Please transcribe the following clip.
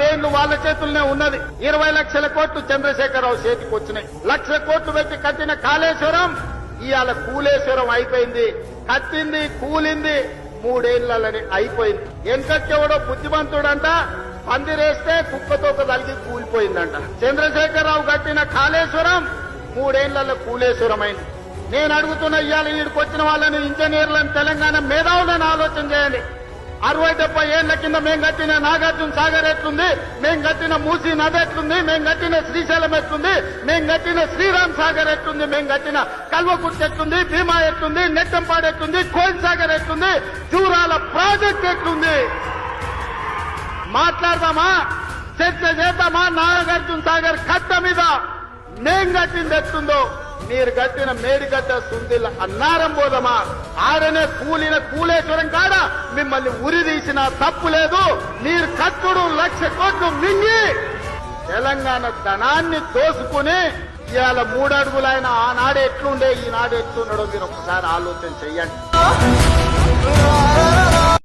10 ఏళ్లు వాళ్ళ చేతుల్లోనే ఉన్నది. 20 లక్షల కోట్లు చంద్రశేఖరరావు చేతికి వచ్చినాయి. 1,00,000 కోట్లు పెట్టి కట్టిన కాళేశ్వరం ఇవాళ కూలేశ్వరం అయిపోయింది. కట్టింది కూలింది 3 ఏళ్లలోనే అయిపోయింది. వెనకెవడో బుద్ధిమంతుడంట పందిరేస్తే కుక్కతోక తలిగి కూలిపోయిందంట. చంద్రశేఖరరావు కట్టిన కాళేశ్వరం 3 ఏళ్లలో కూలేశ్వరం అయింది. నేను అడుగుతున్న ఇవాళ వీడికి వచ్చిన వాళ్ళని ఇంజనీర్లను తెలంగాణ మేధావులను ఆలోచన చేయండి. 60-70 ఏళ్ల కింద మేము కట్టిన నాగార్జున సాగర్ ఎట్లుంది, మేము కట్టిన మూసీ నది ఎట్లుంది, మేము కట్టిన శ్రీశైలం ఎట్లుంది, మేము కట్టిన శ్రీరామ్ సాగర్ ఎట్లుంది, మేము కట్టిన కల్వకుర్తి ఎట్లుంది, భీమా ఎట్లుంది, నెట్టంపాడు ఎట్లుంది, కోయిల్ సాగర్ ఎట్లుంది, జూరాల ప్రాజెక్ట్ ఎట్లుంది. మాట్లాడదామా, చర్చ చేద్దామా? నాగార్జున సాగర్ కట్ట మీద మేం కట్టింది ఎట్లుందో మీరు కట్టిన మేడిగడ్డ సుందిల అన్నారం పోదమా? ఆడనే కూలిన కూలేశ్వరం కాడ మిమ్మల్ని ఉరి తీసిన తప్పు లేదు. మీరు కట్టుడు 1,00,000 కోట్లు మింగి తెలంగాణ ధనాన్ని దోసుకుని ఇవాళ 3 అడుగులైన ఆనాడు ఎట్లుండే ఈనాడు ఎట్లున్నాడో మీరు ఒకసారి ఆలోచన చెయ్యండి.